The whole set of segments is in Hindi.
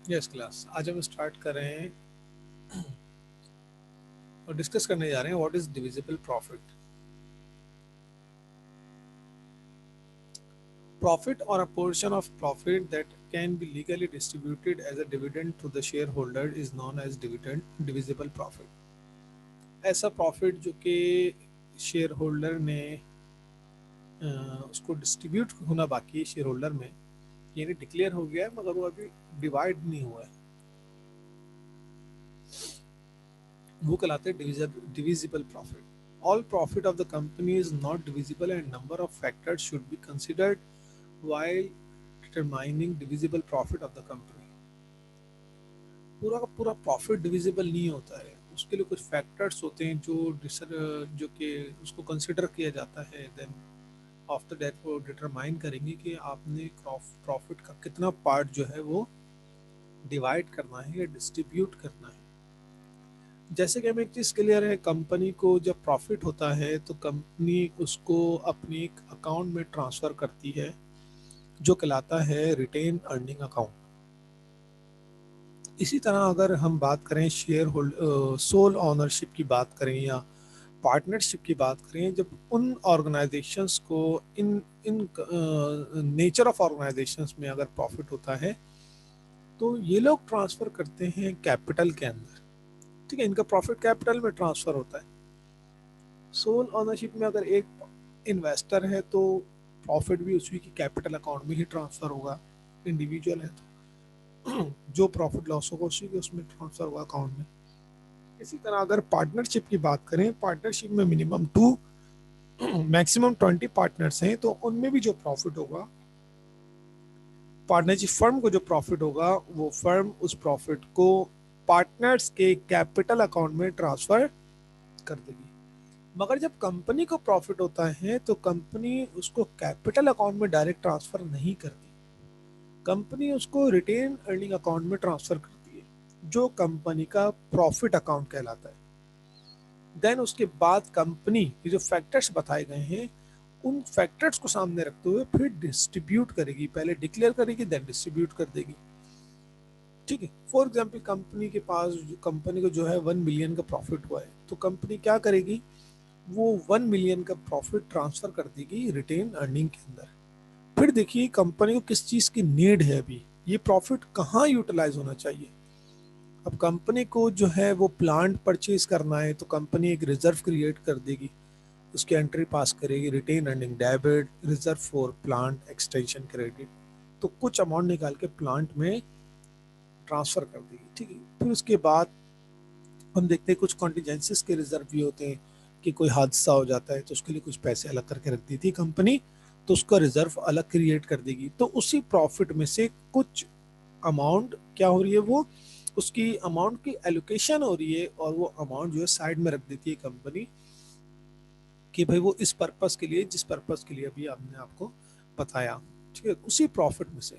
यस क्लास, आज हम स्टार्ट कर रहे हैं और डिस्कस करने जा रहे हैं what is divisible profit. Profit or a portion of profit that can be legally distributed as a dividend to the shareholder is known as dividend divisible profit। ऐसा प्रॉफिट जो कि शेयर होल्डर ने उसको डिस्ट्रीब्यूट होना बाकी है शेयर होल्डर में, यानी डिक्लेयर हो गया है मगर वो अभी डिवाइड नहीं हुआ है, वो कहलाते हैं divisible profit. All profit of the company is not divisible and number of factors should be considered while determining divisible profit of the company। पूरा का पूरा प्रॉफिट डिविजिबल नहीं होता है, उसके लिए कुछ फैक्टर्स होते हैं जो कि उसको कंसिडर किया जाता है। देन आफ्टर दैट वो डिटरमाइन करेंगे कि आपने प्रॉफिट का कितना पार्ट जो है वो डिवाइड करना है या डिस्ट्रीब्यूट करना है। जैसे कि हमें एक चीज़ क्लियर है, कंपनी को जब प्रॉफिट होता है तो कंपनी उसको अपनी एक अकाउंट में ट्रांसफ़र करती है जो कहलाता है रिटेन अर्निंग अकाउंट। इसी तरह अगर हम बात करें शेयर होल्ड सोल ओनरशिप की बात करें या पार्टनरशिप की बात करें, जब उन ऑर्गेनाइजेशंस को इन इन नेचर ऑफ ऑर्गेनाइजेशंस में अगर प्रॉफिट होता है तो ये लोग ट्रांसफ़र करते हैं कैपिटल के अंदर। ठीक है, इनका प्रॉफिट कैपिटल में ट्रांसफ़र होता है। सोल ओनरशिप में अगर एक इन्वेस्टर है तो प्रॉफिट भी उसी की कैपिटल अकाउंट में ही ट्रांसफ़र होगा। इंडिविजुअल है तो जो प्रॉफिट लॉस होगा उसी के उसमें ट्रांसफ़र होगा अकाउंट में। इसी तरह अगर पार्टनरशिप की बात करें, पार्टनरशिप में मिनिमम 2 मैक्सिमम 20 पार्टनर्स हैं, तो उनमें भी जो प्रॉफिट होगा, पार्टनरशिप फर्म को जो प्रॉफिट होगा वो फर्म उस प्रॉफिट को पार्टनर्स के कैपिटल अकाउंट में ट्रांसफर कर देगी। मगर जब कंपनी को प्रॉफिट होता है तो कंपनी उसको कैपिटल अकाउंट में डायरेक्ट ट्रांसफर नहीं करती, कंपनी उसको रिटेन अर्निंग अकाउंट में ट्रांसफर करती है जो कंपनी का प्रॉफिट अकाउंट कहलाता है। देन उसके बाद कंपनी ये जो फैक्टर्स बताए गए हैं उन फैक्टर्स को सामने रखते हुए फिर डिस्ट्रीब्यूट करेगी, पहले डिक्लेयर करेगी देन डिस्ट्रीब्यूट कर देगी। ठीक है, फॉर एग्जाम्पल कंपनी को जो है 1 मिलियन का प्रॉफिट हुआ है तो कंपनी क्या करेगी, वो 1 मिलियन का प्रॉफिट ट्रांसफर कर देगी रिटेन अर्निंग के अंदर। फिर देखिए कंपनी को किस चीज़ की नीड है, अभी ये प्रॉफिट कहाँ यूटिलाइज होना चाहिए। अब कंपनी को जो है वो प्लांट परचेज करना है तो कंपनी एक रिजर्व क्रिएट कर देगी, उसकी एंट्री पास करेगी retained earning debit reserve for plant extension credit, तो कुछ अमाउंट निकाल के प्लांट में ट्रांसफर कर देगी। ठीक है, फिर उसके बाद हम देखते हैं कुछ कॉन्टीजेंसीज के रिजर्व भी होते हैं कि कोई हादसा हो जाता है तो उसके लिए कुछ पैसे अलग करके रख दी थी कंपनी, तो उसका रिजर्व अलग क्रिएट कर देगी। तो उसी प्रॉफिट में से कुछ अमाउंट क्या हो रही है, वो उसकी अमाउंट की एलोकेशन हो रही है और वो अमाउंट जो है साइड में रख देती है कंपनी कि भाई वो इस पर्पस के लिए, जिस पर्पस के लिए अभी आपने आपको बताया। ठीक है, उसी प्रॉफिट में से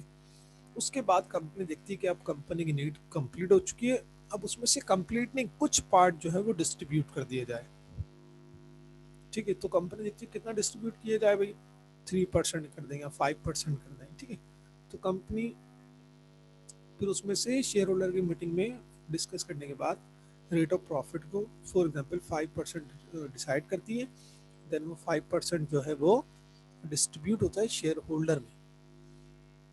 उसके बाद कंपनी देखती है कि अब कंपनी की नीड कंप्लीट हो चुकी है, अब उसमें से कंप्लीट नहीं कुछ पार्ट जो है वो डिस्ट्रीब्यूट कर दिया जाए। ठीक है, तो कंपनी देखती है कितना डिस्ट्रीब्यूट किया जाए भाई, 3% कर देंगे, 5% कर देंगे। ठीक है, तो कंपनी फिर उसमें से शेयर होल्डर की मीटिंग में डिस्कस करने के बाद रेट ऑफ प्रॉफिट को फॉर एग्जांपल 5% डिसाइड करती है। देन वो 5% जो है वो डिस्ट्रीब्यूट होता है शेयर होल्डर में।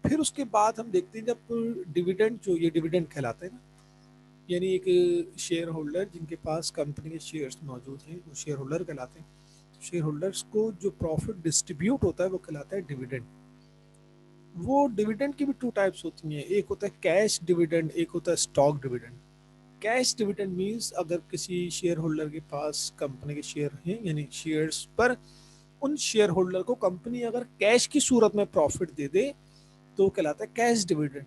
फिर उसके बाद हम देखते हैं जब डिविडेंड, जो ये डिविडेंड कहलाता है ना, यानी एक शेयर होल्डर जिनके पास कंपनी के शेयर्स मौजूद हैं वो शेयर होल्डर कहलाते हैं। शेयर होल्डर्स को जो प्रॉफिट डिस्ट्रीब्यूट होता है वो कहलाता है डिविडेंड। वो डिविडेंड की भी 2 टाइप्स होती हैं, एक होता है कैश डिविडेंड, एक होता है stock dividend. Cash dividend means अगर किसी शेयर होल्डर के पास कंपनी के शेयर हैं यानी शेयर्स पर, उन शेयर होल्डर को कंपनी अगर कैश की सूरत में प्रॉफिट दे दे तो वो कहलाता है कैश डिविडेंड।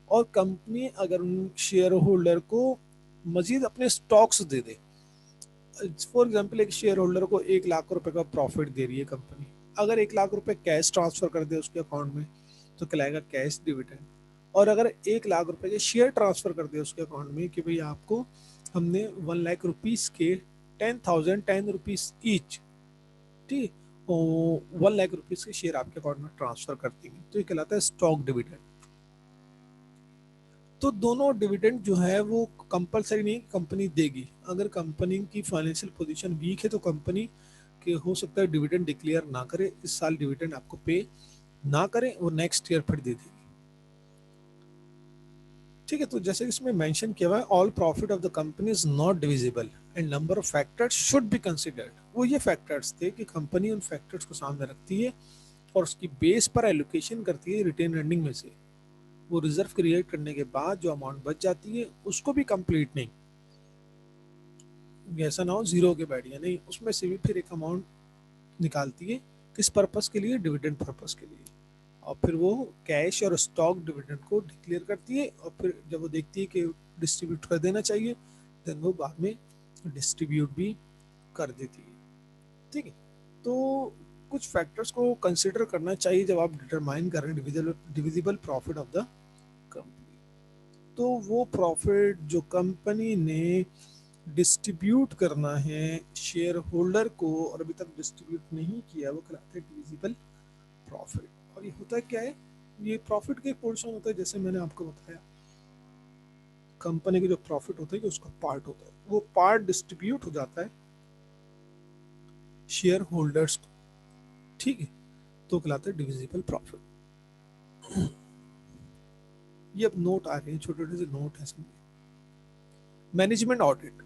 और कंपनी अगर उन शेयर होल्डर को मजीद अपने stocks they they, for example एक शेयर होल्डर को 1 लाख रुपए का प्रॉफिट दे रही है कंपनी, अगर 1 लाख रुपए कैश ट्रांसफर कर दे उसके अकाउंट में तो कहलाएगा कैश डिविडेंड। और अगर 1 लाख रुपए के शेयर ट्रांसफर कर दे उसके अकाउंट में कि भाई आपको हमने 1 लाख रुपीज के 10 रुपीज ईच, ठीक, 1 लाख रुपीज के शेयर आपके अकाउंट में ट्रांसफर कर देंगे तो ये कहलाता है स्टॉक डिविडेंड। तो दोनों डिविडेंड जो है वो कंपलसरी नहीं कंपनी देगी। अगर कंपनी की फाइनेंशियल पोजीशन वीक है तो कंपनी के हो सकता है डिविडेंड डिक्लेयर ना करे, इस साल डिविडेंड आपको पे ना करे, वो नेक्स्ट ईयर फिर दे देगी। ठीक है, तो जैसे इसमें मेंशन किया हुआ है, all profit of the company is not divisible and number of factors should be considered. वो ये फैक्टर्स थे कि कंपनी उन फैक्टर्स को सामने रखती है और उसकी बेस पर एलोकेशन करती है रिटेन अर्निंग में से। वो रिजर्व क्रिएट करने के बाद जो अमाउंट बच जाती है उसको भी कंप्लीट नहीं, ऐसा ना हो जीरो के बैठ गया, नहीं, उसमें से भी फिर एक अमाउंट निकालती है। किस पर्पस के लिए? डिविडेंड पर्पस के लिए। और फिर वो कैश और स्टॉक डिविडेंड को डिक्लेयर करती है, और फिर जब वो देखती है कि डिस्ट्रीब्यूट कर देना चाहिए, देन वो बाद में डिस्ट्रीब्यूट भी कर देती है। ठीक है, तो कुछ फैक्टर्स को कंसिडर करना चाहिए जब आप डिटरमाइन कर रहे हैं divisible profit of the company. तो वो प्रॉफिट जो कंपनी ने डिस्ट्रीब्यूट करना है शेयर होल्डर को और अभी तक डिस्ट्रीब्यूट नहीं किया, वो कहलाता है डिविजिबल प्रॉफिट। और ये होता है क्या है? ये प्रॉफिट के पोर्शन होता है, जैसे मैंने आपको बताया कंपनी के जो प्रॉफिट होता है कि उसका पार्ट होता है, वो पार्ट डिस्ट्रीब्यूट हो जाता है शेयर होल्डर्स को। ठीक है, तो कहलाता है डिविजिबल प्रॉफिट। ये अब नोट आ रहे हैं, छोटे छोटे से नोट है समझे। मैनेजमेंट ऑडिट,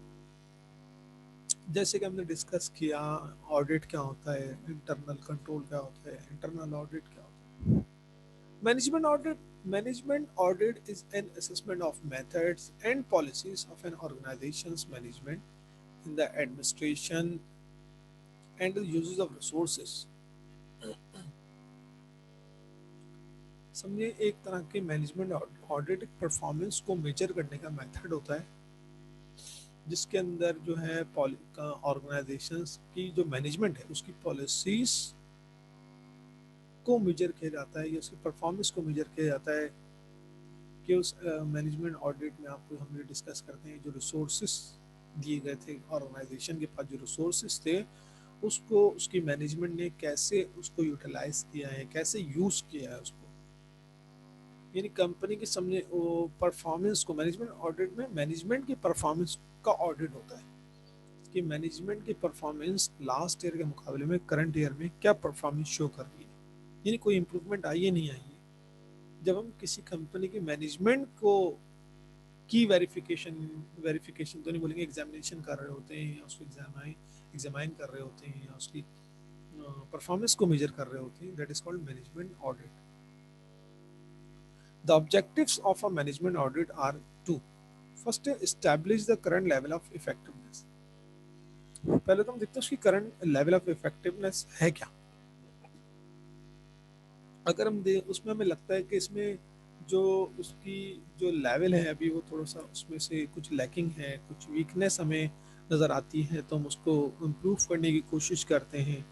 जैसे कि हमने डिस्कस किया, ऑडिट क्या होता है, इंटरनल कंट्रोल क्या होता है, इंटरनल ऑडिट क्या होता है। Management audit is an assessment of methods and policies of an organization's management in the administration and the uses of resources। समझिए, एक तरह के मैनेजमेंट ऑडिट परफॉर्मेंस को मेजर करने का मेथड होता है, जिसके अंदर जो है ऑर्गेनाइजेशंस की जो मैनेजमेंट है उसकी पॉलिसीज को मेजर किया जाता है या उसकी परफॉर्मेंस को मेजर किया जाता है। कि उस मैनेजमेंट ऑडिट में आपको हमने डिस्कस करते हैं जो रिसोर्सेस दिए गए थे ऑर्गेनाइजेशन के पास, जो रिसोर्सेस थे उसको उसकी मैनेजमेंट ने कैसे उसको यूटिलाइज किया है, कैसे यूज किया है उसको। यानी कंपनी की समझे वो परफॉर्मेंस को, मैनेजमेंट ऑडिट में मैनेजमेंट की परफॉर्मेंस का ऑडिट होता है कि मैनेजमेंट की परफॉर्मेंस लास्ट ईयर के मुकाबले में करंट ईयर में क्या परफॉर्मेंस शो कर रही है, यानी कोई इंप्रूवमेंट आई है नहीं आई है। जब हम किसी कंपनी के मैनेजमेंट को की वेरिफिकेशन वेरिफिकेशन तो नहीं बोलेंगे, एग्जामिनेशन कर रहे होते हैं या उसको एग्जामाइन कर रहे होते हैं या उसकी परफॉर्मेंस को मेजर कर रहे होते हैं, that is called management audit. The objectives of a management audit are to, first establish the current level of effectiveness. पहले तो हम देखते हैं उसकी करंट लेवल ऑफ इफेक्टिवनेस है क्या। अगर हम दे उसमें हमें लगता है कि इसमें जो उसकी जो लेवल है अभी वो थोड़ा सा उसमें से कुछ लैकिंग है, कुछ वीकनेस हमें नज़र आती है, तो हम उसको इम्प्रूव करने की कोशिश करते हैं।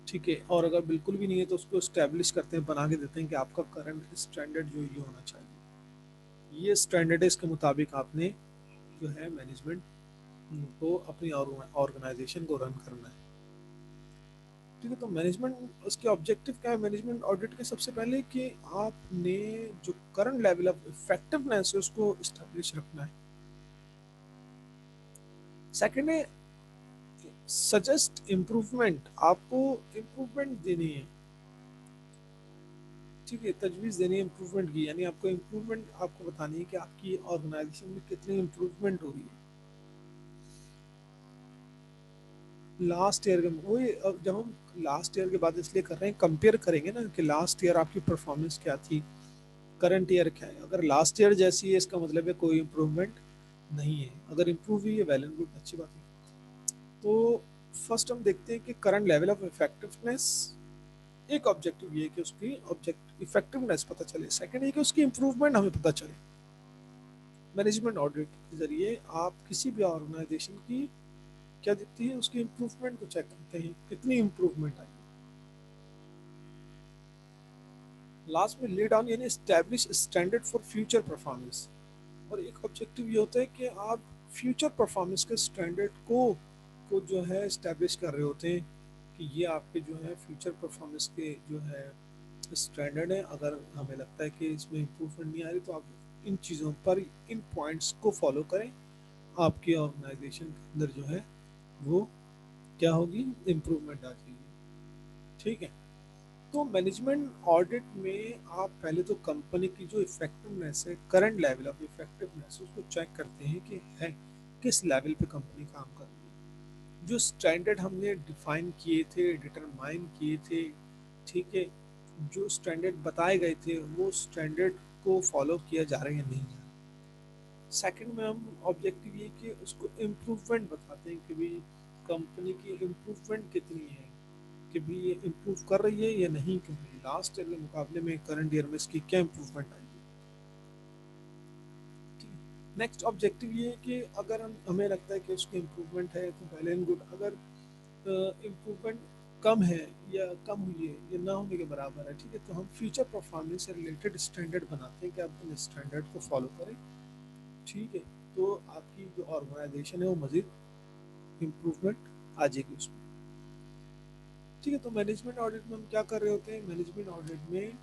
ठीक है, और अगर बिल्कुल भी नहीं है तो उसको इस्टेब्लिश करते हैं, बना के देते हैं कि आपका करंट स्टैंडर्ड जो ये होना चाहिए, ये स्टैंडर्ड है, इसके मुताबिक आपने जो है मैनेजमेंट को अपनी ऑर्गेनाइजेशन को रन करना है। ठीक है, तो मैनेजमेंट उसके ऑब्जेक्टिव क्या है मैनेजमेंट ऑडिट के? सबसे पहले कि आपने जो करंट लेवल ऑफ इफेक्टिवनेस है उसको इस्टेब्लिश रखना है। सेकंड है सजेस्ट इम्प्रूवमेंट, आपको इम्प्रूवमेंट देनी है। ठीक है, तजवीज़ देनी है इम्प्रूवमेंट की, यानी आपको इम्प्रूवमेंट आपको बतानी है कि आपकी ऑर्गेनाइजेशन में कितनी इम्प्रूवमेंट हो रही है लास्ट ईयर के। वही अब जब हम लास्ट ईयर के बाद इसलिए कर रहे हैं, कंपेयर करेंगे ना कि लास्ट ईयर आपकी परफॉर्मेंस क्या थी, करंट ईयर क्या है। अगर लास्ट ईयर जैसी है इसका मतलब है कोई इम्प्रूवमेंट नहीं है, अगर इम्प्रूव हुई है वेल एंड गुड, अच्छी बात है। तो फर्स्ट हम देखते हैं कि करंट लेवल ऑफ इफेक्टिवनेस, एक ऑब्जेक्टिव ये कि उसकी ऑब्जेक्ट इफेक्टिवनेस पता चले, सेकंड ये कि उसकी इम्प्रूवमेंट हमें पता चले। मैनेजमेंट ऑडिट के जरिए आप किसी भी ऑर्गेनाइजेशन की क्या दिखती है, उसकी इम्प्रूवमेंट को चेक करते हैं, कितनी इम्प्रूवमेंट आई। लास्ट में ले डाउन यानी establish standard for future performance, और एक ऑब्जेक्टिव ये होता है कि आप फ्यूचर परफॉर्मेंस के स्टैंडर्ड को जो है इस्टेब्लिश कर रहे होते हैं कि ये आपके जो है फ्यूचर परफॉर्मेंस के जो है स्टैंडर्ड है। अगर हमें लगता है कि इसमें इम्प्रूवमेंट नहीं आ रही तो आप इन चीज़ों पर, इन पॉइंट्स को फॉलो करें, आपकी ऑर्गेनाइजेशन के अंदर जो है वो क्या होगी, इम्प्रूवमेंट आ जाएगी। ठीक है। तो मैनेजमेंट ऑडिट में आप पहले तो कंपनी की जो इफेक्टिवनेस है, करंट लेवल ऑफ इफेक्टिवनेस, उसको चेक करते हैं कि है किस लेवल पे कंपनी काम कर रही है। जो स्टैंडर्ड हमने डिफाइन किए थे, डिटरमाइन किए थे, ठीक है, जो स्टैंडर्ड बताए गए थे वो स्टैंडर्ड को फॉलो किया जा रहा है या नहीं जा रहा। सेकंड में हम ऑब्जेक्टिव ये कि उसको इम्प्रूवमेंट बताते हैं कि भाई कंपनी की इम्प्रूवमेंट कितनी है, कि भी ये इम्प्रूव कर रही है या नहीं कर रही है, लास्ट ईयर के मुकाबले में करंट ईयर में इसकी क्या इम्प्रूवमेंट आई है। ठीक है। नेक्स्ट ऑब्जेक्टिव ये है कि अगर हमें लगता है कि उसकी इम्प्रूवमेंट है तो वेल एंड गुड। अगर इम्प्रूवमेंट कम है या कम हुई है या ना होने के बराबर है, ठीक है, तो हम फ्यूचर परफॉर्मेंस से रिलेटेड स्टैंडर्ड बनाते हैं कि आप इन स्टैंडर्ड को फॉलो करें। ठीक है। तो आपकी जो ऑर्गेनाइजेशन है वो मजीद इम्प्रूवमेंट आ जाएगी उसमें। ठीक है। तो मैनेजमेंट ऑडिट में हम क्या कर रहे होते हैं, मैनेजमेंट ऑडिट में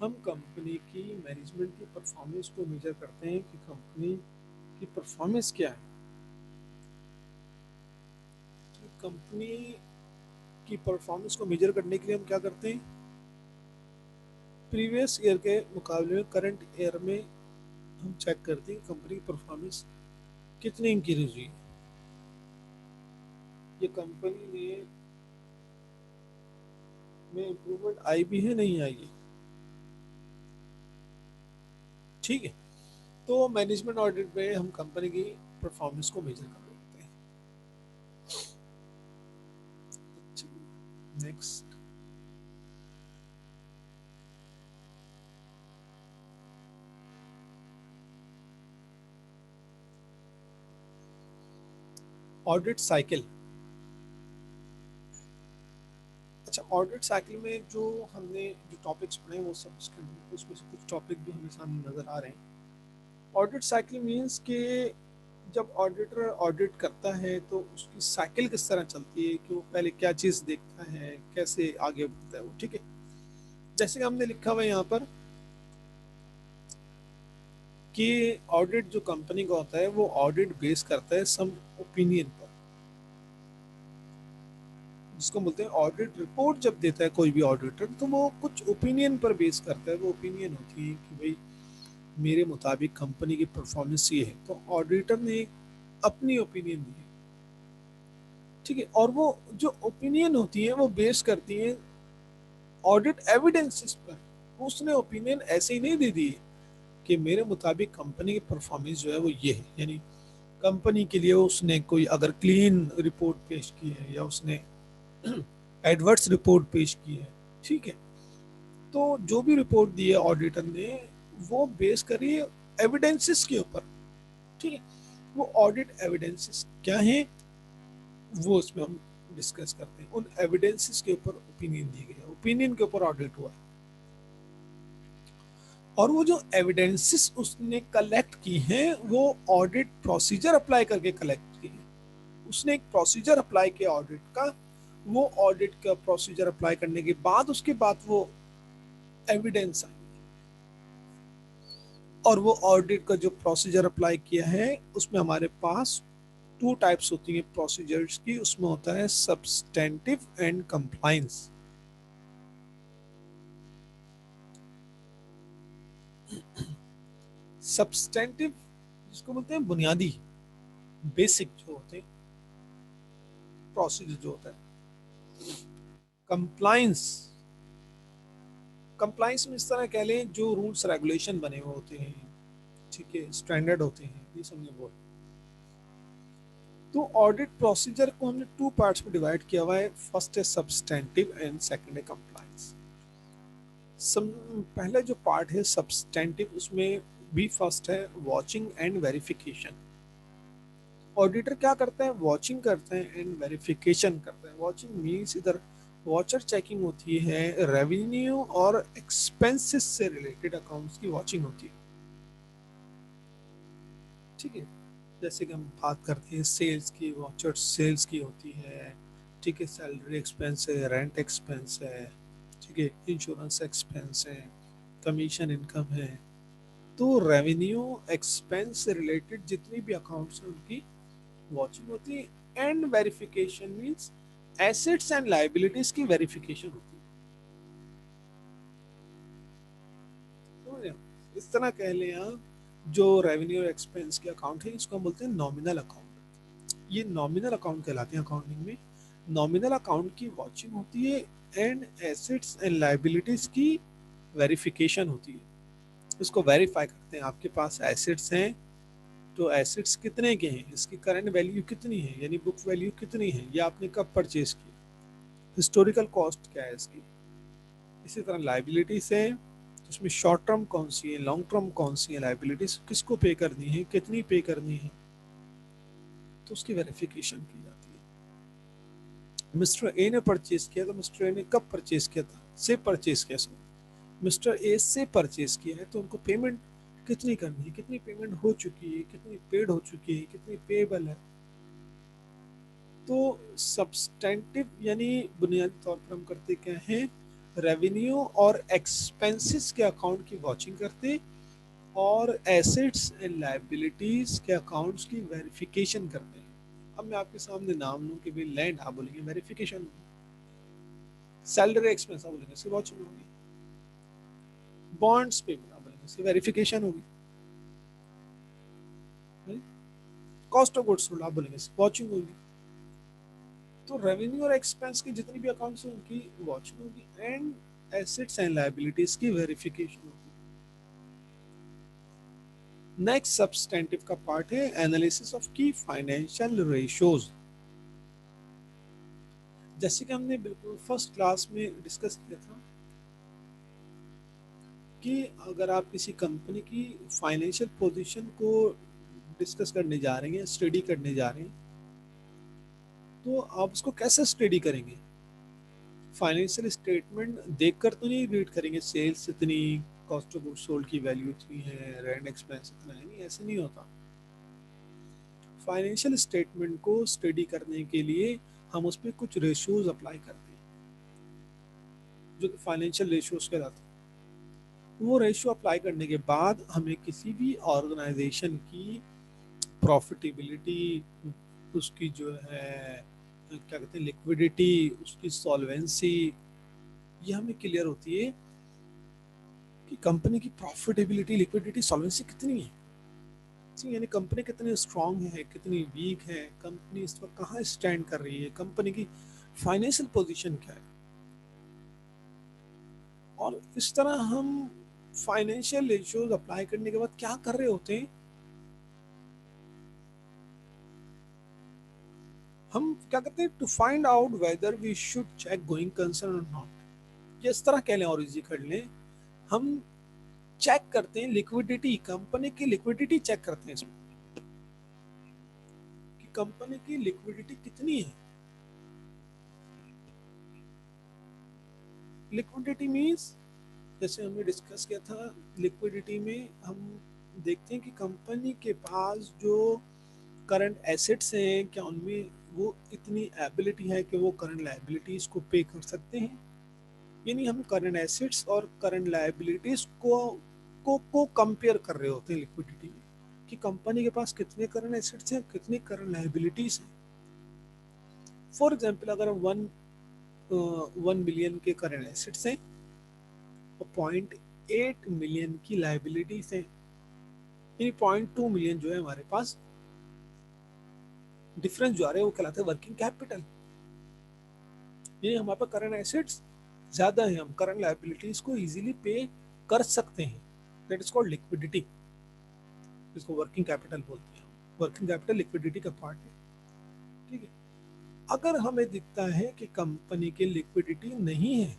हम कंपनी की मैनेजमेंट की परफॉर्मेंस को मेजर करते हैं कि कंपनी की परफॉर्मेंस क्या है। तो कंपनी की परफॉर्मेंस को मेजर करने के लिए हम क्या करते हैं, प्रीवियस ईयर के मुकाबले में करंट ईयर में हम चेक करते हैं कंपनी की परफॉर्मेंस कितनी इंक्रीज हुई, ये कंपनी में इम्प्रूवमेंट आई भी है नहीं आई है। ठीक है। तो मैनेजमेंट ऑडिट में हम कंपनी की परफॉर्मेंस को मेजर कर लेते हैं। Next, audit cycle. अच्छा, ऑडिट साइकिल में जो हमने जो टॉपिक्स पढ़े हैं वो सब उसमें से कुछ टॉपिक भी हमें सामने नजर आ रहे हैं। ऑडिट साइकिल मींस कि जब ऑडिटर ऑडिट करता है तो उसकी साइकिल किस तरह चलती है, कि वो पहले क्या चीज़ देखता है, कैसे आगे बढ़ता है वो। ठीक है। जैसे कि हमने लिखा हुआ है यहाँ पर कि ऑडिट जो कंपनी का होता है वो ऑडिट बेस करता है सम ओपिनियन पर, जिसको बोलते हैं ऑडिट रिपोर्ट। जब देता है कोई भी ऑडिटर तो वो कुछ ओपिनियन पर बेस करता है। वो ओपिनियन होती है कि भाई मेरे मुताबिक कंपनी की परफॉर्मेंस ये है, तो ऑडिटर ने अपनी ओपिनियन दी है। ठीक है। और वो जो ओपिनियन होती है वो बेस करती है ऑडिट एविडेंसेस पर। उसने ओपिनियन ऐसे ही नहीं दे दी कि मेरे मुताबिक कंपनी की परफॉर्मेंस जो है वो ये है, यानी कंपनी के लिए उसने कोई अगर क्लीन रिपोर्ट पेश की है या उसने एडवर्स रिपोर्ट पेश की है, ठीक है, तो जो भी रिपोर्ट दी है ऑडिटर ने वो बेस करी है एविडेंसेस के ऊपर। ठीक है। वो ऑडिट एविडेंसेस क्या है वो उसमें हम डिस्कस करते हैं। उन एविडेंसेस के ऊपर ओपिनियन दी गई है, ओपिनियन के ऊपर ऑडिट हुआ है। और वो जो एविडेंसेस उसने कलेक्ट की हैं वो ऑडिट प्रोसीजर अप्लाई करके कलेक्ट की है। उसने एक प्रोसीजर अप्लाई किया ऑडिट का, वो ऑडिट का प्रोसीजर अप्लाई करने के बाद उसके बाद वो एविडेंस आई। और वो ऑडिट का जो प्रोसीजर अप्लाई किया है उसमें हमारे पास टू टाइप्स होती है प्रोसीजर्स की। उसमें होता है सब्सटेंटिव एंड कंप्लायंस। सब्सटेंटिव जिसको बोलते हैं बुनियादी, बेसिक जो होते हैं प्रोसीजर जो होता है। कंप्लायंस, कंप्लायंस में इस तरह कह लें जो रूल्स रेगुलेशन बने हुए होते हैं, ठीक है, स्टैंडर्ड होते हैं, ये समझे बोल। तो ऑडिट प्रोसीजर को हमने टू पार्ट्स में डिवाइड किया हुआ है। फर्स्ट है सब्सटेंटिव एंड सेकंड है कंप्लायंस। पहला जो पार्ट है सब्सटेंटिव, उसमें भी फर्स्ट है वॉचिंग एंड वेरिफिकेशन। ऑडिटर क्या करते हैं, वॉचिंग करते हैं एंड वेरिफिकेशन करते हैं। वॉचिंग मीन्स इधर वॉचर चेकिंग होती है, रेवेन्यू और एक्सपेंसेस से रिलेटेड अकाउंट्स की वॉचिंग होती है। ठीक है। जैसे कि हम बात करते हैं सेल्स की, वॉचर सेल्स की होती है। ठीक है। सैलरी एक्सपेंस है, रेंट एक्सपेंस है, ठीक है, इंश्योरेंस एक्सपेंस है, कमीशन इनकम है, तो रेवेन्यू एक्सपेंस से रिलेटेड जितनी भी अकाउंट्स हैं उनकी वॉचिंग होती है। And verification means assets and liabilities की वेरिफिकेशन होती है। समझ रहे हो? इस तरह कह लें आप, जो रेवेन्यू और एक्सपेंस के अकाउंट है इसको हम बोलते हैं नॉमिनल अकाउंट। ये नॉमिनल अकाउंट कहलाते हैं अकाउंटिंग में। नॉमिनल अकाउंट की वॉचिंग होती है एंड एसेट्स एंड लायबिलिटीज की वेरिफिकेशन होती है। इसको वेरीफाई करते हैं, आपके पास एसेट्स हैं तो एसेट्स कितने के हैं, इसकी करंट वैल्यू कितनी है, यानी बुक वैल्यू कितनी है, ये आपने कब परचेज की, हिस्टोरिकल कॉस्ट क्या है इसकी। इसी तरह लाइबिलिटीज है, तो उसमें शॉर्ट टर्म कौन सी है, लॉन्ग टर्म कौन सी है, लाइबिलिटीज किसको पे करनी है, कितनी पे करनी है, तो उसकी वेरिफिकेशन की जाती है। मिस्टर ए ने परचेज किया, तो मिस्टर ए ने कब परचेज किया था, से परचेज किया सर, मिस्टर ए से परचेज किया है तो उनको पेमेंट कितनी करनी है, कितनी पेमेंट हो चुकी है, कितनी पेड हो चुकी है, कितनी पेबल है। तो सब्सटेंटिव यानी बुनियादी तौर पर हम करते क्या हैं, रेवेन्यू और एक्सपेंसेस के अकाउंट की वॉचिंग करते और एसेट्स एंड लायबिलिटीज के अकाउंट्स की वेरिफिकेशन करते हैं। अब मैं आपके सामने नाम लूँ कि भाई लैंड, आप बोलेंगे वेरिफिकेशन, सैलरी एक्सपेंस आप बोलेंगे इसकी वॉचिंग होगी, बॉन्ड्स पेमेंट आप बोलेंगे इसकी वेरिफिकेशन होगी, कॉस्ट ऑफ गुड्स सोल्ड आप बोलेंगे इसकी वॉचिंग होगी। तो रेवेन्यू और एक्सपेंस की जितनी भी अकाउंट्स हैं उनकी वॉचिंग होगी एंड एसेट्स एंड लायबिलिटीज की वेरिफिकेशन होगी। नेक्स्ट सब्सटेंटिव का पार्ट है एनालिसिस ऑफ की फाइनेंशियल रेशियोज। जैसे कि हमने बिल्कुल फर्स्ट क्लास में डिस्कस किया था कि अगर आप किसी कंपनी की फाइनेंशियल पोजीशन को डिस्कस करने जा रहे हैं, स्टडी करने जा रहे हैं, तो आप उसको कैसे स्टडी करेंगे। फाइनेंशियल स्टेटमेंट देखकर तो नहीं रीड करेंगे, सेल्स इतनी, कॉस्ट ऑफ गुड्स सोल्ड की वैल्यू इतनी है, रेंट एक्सपेंस इतना है, नहीं ऐसे नहीं होता। फाइनेंशियल स्टेटमेंट को स्टडी करने के लिए हम उस पर कुछ रेशियोज अप्लाई करते हैं जो कि फाइनेंशियल रेशियोज कहलाते हैं। वो रेशियो अप्लाई करने के बाद हमें किसी भी ऑर्गेनाइजेशन की प्रॉफिटेबिलिटी, उसकी जो है क्या कहते हैं लिक्विडिटी, उसकी सॉल्वेंसी, ये हमें क्लियर होती है कि कंपनी की प्रॉफिटेबिलिटी, लिक्विडिटी, सॉल्वेंसी कितनी है। यानी कंपनी कितनी स्ट्रांग है, कितनी वीक है, कंपनी इस वक्त कहाँ स्टैंड कर रही है, कंपनी की फाइनेंशियल पोजीशन क्या है। और इस तरह हम फाइनेंशियल रेशियोज अप्लाई करने के बाद क्या कर रहे होते हैं, हम क्या करते हैं, to find out whether we should check going concern और नॉट। ये इस तरह कह लें और इजी कर लें, हम चेक करते हैं लिक्विडिटी, कंपनी की लिक्विडिटी चेक करते हैं इसमें कि कंपनी की लिक्विडिटी कितनी है। लिक्विडिटी मींस जैसे हमने डिस्कस किया था, लिक्विडिटी में हम देखते हैं कि कंपनी के पास जो करंट एसेट्स हैं क्या उनमें वो इतनी एबिलिटी है कि वो करंट लायबिलिटीज को पे कर सकते हैं। यानी हम करंट एसेट्स और करंट लायबिलिटीज को कंपेयर कर रहे होते हैं लिक्विडिटी में, कि कंपनी के पास कितने करंट एसेट्स हैं, कितनी करंट लायबिलिटीज हैं। फॉर एग्जांपल अगर 1 मिलियन के करंट एसेट्स हैं और 0.8 मिलियन की लाइबिलिटीज है, यानी 0.2 मिलियन जो है हमारे पास डिफरेंस जो आ रहा है वो कहलाता है वर्किंग कैपिटल। ये हमारे पास करंट एसेट्स ज्यादा है, हम करंट लाइबिलिटीज को इजीली पे कर सकते हैं, दैट इज कॉल्ड लिक्विडिटी, जिसको वर्किंग कैपिटल बोलते हैं। वर्किंग कैपिटल लिक्विडिटी का पार्ट है। ठीक है, अगर हमें दिखता है कि कंपनी की लिक्विडिटी नहीं है,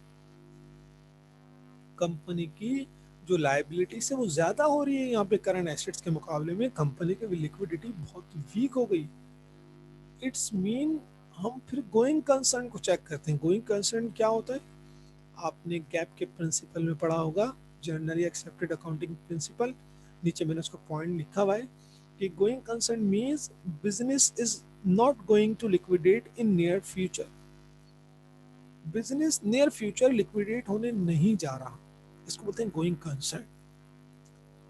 कंपनी की जो लाइबिलिटीज है वो ज्यादा हो रही है यहाँ पे करंट एसेट्स के मुकाबले में, कंपनी की लिक्विडिटी बहुत वीक हो गई, इट्स मीन हम फिर गोइंग कंसर्न को चेक करते हैं। गोइंग कंसर्न क्या होता है, आपने गैप के प्रिंसिपल में पढ़ा होगा, जनरली एक्सेप्टेड अकाउंटिंग प्रिंसिपल, नीचे मैंने उसका पॉइंट लिखा हुआ है कि going concern means business is not going to liquidate in near future. Business near future liquidate होने नहीं जा रहा, इसको बोलते हैं गोइंग कंसर्न।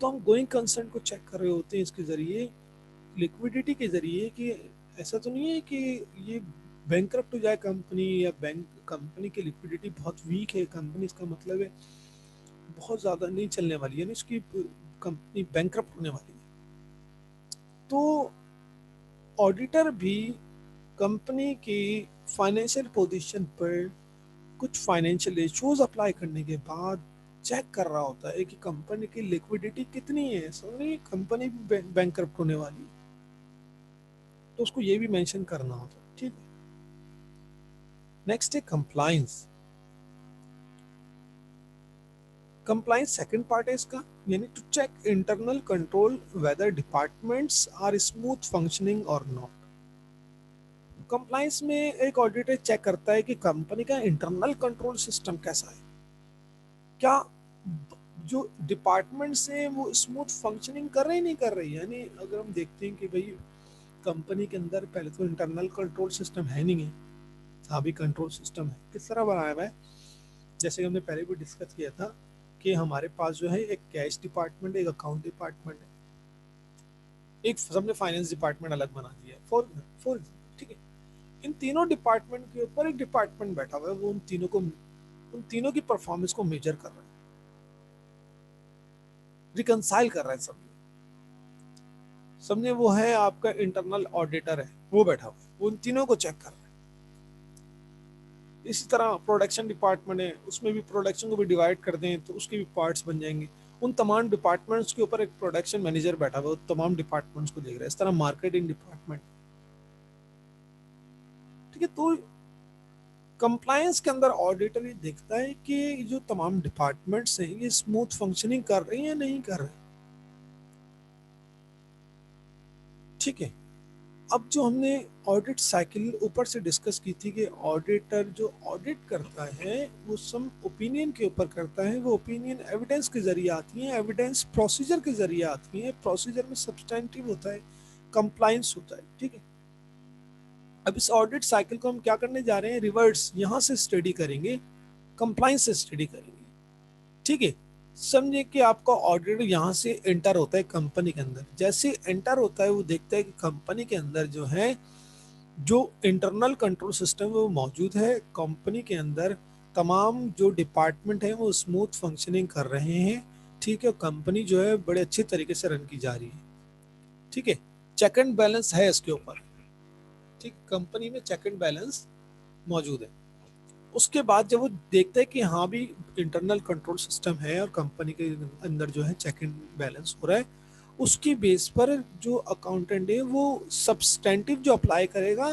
तो हम गोइंग कंसर्न को चेक कर रहे होते हैं इसके जरिए, लिक्विडिटी के जरिए, कि ऐसा तो नहीं है कि ये बैंकरप्ट हो जाए कंपनी, या बैंक कंपनी की लिक्विडिटी बहुत वीक है कंपनी, इसका मतलब है बहुत ज़्यादा नहीं चलने वाली है, इसकी कंपनी बैंकरप्ट होने वाली है। तो ऑडिटर भी कंपनी की फाइनेंशियल पोजीशन पर कुछ फाइनेंशियल इश्यूज अप्लाई करने के बाद चेक कर रहा होता है कि कंपनी की लिक्विडिटी कितनी है, समझिए कंपनी भी बैंकरप्ट होने वाली है, तो उसको ये भी मेंशन करना होता है। ठीक है, नेक्स्ट है कंप्लायंस। कंप्लायंस सेकंड पार्ट है इसका, यानी to check internal control whether departments are smooth functioning और नॉट। कंप्लायंस में एक ऑडिटर चेक करता है कि कंपनी का इंटरनल कंट्रोल सिस्टम कैसा है, क्या जो डिपार्टमेंट्स हैं वो स्मूथ फंक्शनिंग कर रहे हैं नहीं कर रही है। यानी अगर हम देखते हैं कि भाई कंपनी के अंदर पहले तो इंटरनल कंट्रोल सिस्टम है नहीं है, हाँ भी कंट्रोल सिस्टम है, किस तरह बनाया हुआ है, जैसे कि हमने पहले भी डिस्कस किया था कि हमारे पास जो है एक कैश डिपार्टमेंट, एक अकाउंट डिपार्टमेंट है, एक हमने फाइनेंस डिपार्टमेंट अलग बना दिया है फॉर फॉर ठीक है। इन तीनों डिपार्टमेंट के ऊपर एक डिपार्टमेंट बैठा हुआ है, वो उन तीनों की परफॉर्मेंस को मेजर कर रहा है, रिकंसाइल कर रहा है सब। समझे, वो है आपका इंटरनल ऑडिटर है, वो बैठा हुआ है, वो उन तीनों को चेक कर रहा है। इसी तरह प्रोडक्शन डिपार्टमेंट है, उसमें भी प्रोडक्शन को भी डिवाइड कर दें तो उसके भी पार्ट्स बन जाएंगे। उन तमाम डिपार्टमेंट्स के ऊपर एक प्रोडक्शन मैनेजर बैठा हुआ है, वो तमाम डिपार्टमेंट्स को देख रहा है। इस तरह मार्केटिंग डिपार्टमेंट, ठीक है। तो कंप्लायंस के अंदर ऑडिटर ये देखता है कि जो तमाम डिपार्टमेंट्स हैं ये स्मूथ फंक्शनिंग कर रही हैं या नहीं कर रहे, ठीक है। अब जो हमने ऑडिट साइकिल ऊपर से डिस्कस की थी कि ऑडिटर जो ऑडिट करता है वो सम ओपिनियन के ऊपर करता है, वो ओपिनियन एविडेंस के जरिए आती है, एविडेंस प्रोसीजर के जरिए आती है, प्रोसीजर में सब्सटेंटिव होता है, कंप्लायंस होता है, ठीक है। अब इस ऑडिट साइकिल को हम क्या करने जा रहे हैं, रिवर्स यहाँ से स्टडी करेंगे, कंप्लायंस से स्टडी करेंगे, ठीक है। समझे कि आपका ऑडिटर यहाँ से एंटर होता है कंपनी के अंदर, जैसे एंटर होता है वो देखता है कि कंपनी के अंदर जो है जो इंटरनल कंट्रोल सिस्टम है वो मौजूद है, कंपनी के अंदर तमाम जो डिपार्टमेंट है वो स्मूथ फंक्शनिंग कर रहे हैं, ठीक है। कंपनी जो है बड़े अच्छे तरीके से रन की जा रही है, ठीक है। चेक एंड बैलेंस है इसके ऊपर, ठीक, कंपनी में चेक एंड बैलेंस मौजूद है। उसके बाद जब वो देखता है कि हाँ भी इंटरनल कंट्रोल सिस्टम है और कंपनी के अंदर जो है चेक एंड बैलेंस हो रहा है, उसकी बेस पर जो अकाउंटेंट है वो सब्सटेंटिव जो अप्लाई करेगा,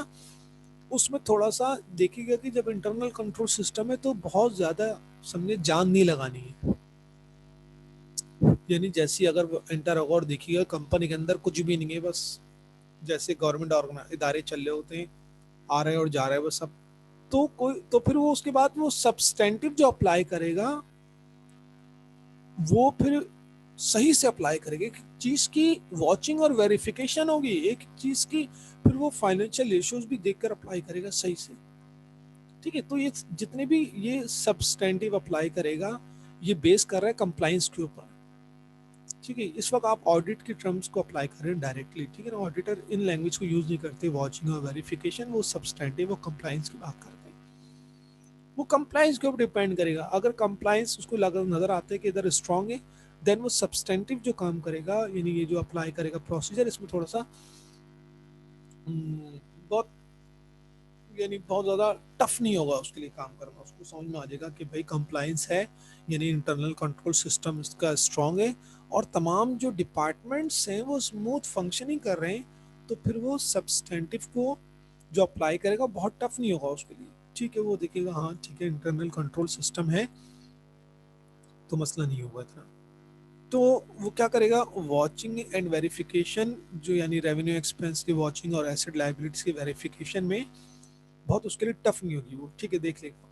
उसमें थोड़ा सा देखिएगा कि जब इंटरनल कंट्रोल सिस्टम है तो बहुत ज़्यादा समझे जान नहीं लगानी है। यानी जैसी अगर इंटर होगा और देखिएगा कंपनी के अंदर कुछ भी नहीं है, बस जैसे गवर्नमेंट ऑर्गेनाइज इदारे चल रहे होते हैं, आ रहे हैं और जा रहे हैं बस सब, तो कोई तो फिर वो उसके बाद वो सब्सटेंटिव जो अप्लाई करेगा वो फिर सही से अप्लाई करेगा, एक चीज की वॉचिंग और वेरिफिकेशन होगी, एक चीज की फिर वो फाइनेंशियल इश्यूज भी देखकर अप्लाई करेगा सही से, ठीक है। तो ये जितने भी ये सब्सटेंटिव अप्लाई करेगा ये बेस कर रहा है कंप्लाइंस के ऊपर, ठीक है। इस वक्त आप ऑडिट की टर्म्स को अप्लाई कर रहे हैं डायरेक्टली, ठीक है ना, ऑडिटर इन लैंग्वेज को यूज नहीं करते, वॉचिंग और वेरिफिकेशन, वो सब्सटेंटिव और कंप्लाइंस की बात करते हैं। वो कंप्लाइंस के ऊपर डिपेंड करेगा, अगर कंप्लाइंस उसको नजर आता है कि इधर स्ट्रांग है, देन वो सब्सटेंटिव जो काम करेगा यानी ये जो अप्लाई करेगा प्रोसीजर, इसमें थोड़ा सा बहुत यानी बहुत ज़्यादा टफ नहीं होगा उसके लिए काम करना, उसको समझ में आ जाएगा कि भाई कंप्लाइंस है, यानी इंटरनल कंट्रोल सिस्टम इसका स्ट्रांग है और तमाम जो डिपार्टमेंट्स हैं वो स्मूथ फंक्शनिंग कर रहे हैं, तो फिर वो सब्सटेंटिव को जो अप्लाई करेगा बहुत टफ नहीं होगा उसके लिए, ठीक है। वो देखेगा हाँ ठीक है इंटरनल कंट्रोल सिस्टम है तो मसला नहीं होगा इतना। तो वो क्या करेगा, वॉचिंग एंड वेरिफिकेशन जो यानी रेवेन्यू एक्सपेंस की वॉचिंग और एसेट लाइबिलिटीज की वेरिफिकेशन में बहुत उसके लिए टफ नहीं होगी वो, ठीक है, देख लेगा,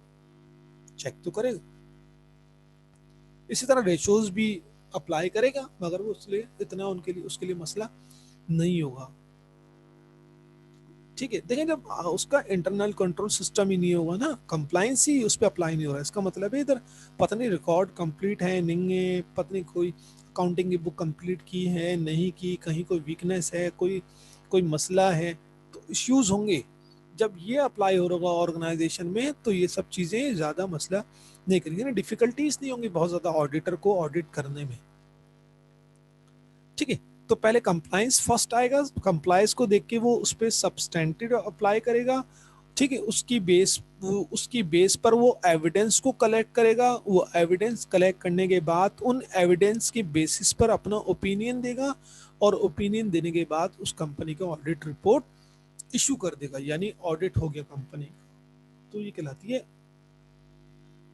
चेक तो करेगा। इसी तरह रेशोज भी अप्लाई करेगा, मगर वो उसके लिए इतना उनके लिए उसके लिए मसला नहीं होगा, ठीक है, देखें जब उसका इंटरनल कंट्रोल सिस्टम ही नहीं होगा ना, कंप्लाइंस ही उस पर अप्लाई नहीं हो रहा है, इसका मतलब है इधर पता नहीं रिकॉर्ड कंप्लीट है नहीं है, पता नहीं कोई अकाउंटिंग की बुक कंप्लीट की है नहीं की, कहीं कोई वीकनेस है, कोई कोई मसला है, तो इश्यूज होंगे। जब ये अप्लाई हो रहा ऑर्गेनाइजेशन में तो ये सब चीज़ें ज़्यादा मसला नहीं करेंगी ना, डिफिकल्टीज नहीं होंगी बहुत ज़्यादा ऑडिटर को ऑडिट करने में। ठीक है, तो पहले कंप्लायंस फर्स्ट आएगा, कंप्लायंस को देख के वो उस पर सब्सटेंटिव अप्लाई करेगा। ठीक है, उसकी बेस पर वो एविडेंस को कलेक्ट करेगा, वो एविडेंस कलेक्ट करने के बाद उन एविडेंस के बेसिस पर अपना ओपिनियन देगा, और ओपिनियन देने के बाद उस कंपनी को ऑडिट रिपोर्ट इशू कर देगा, यानी ऑडिट हो गया कंपनी का। तो ये कहलाती है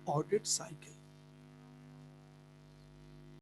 ऑडिट साइकिल।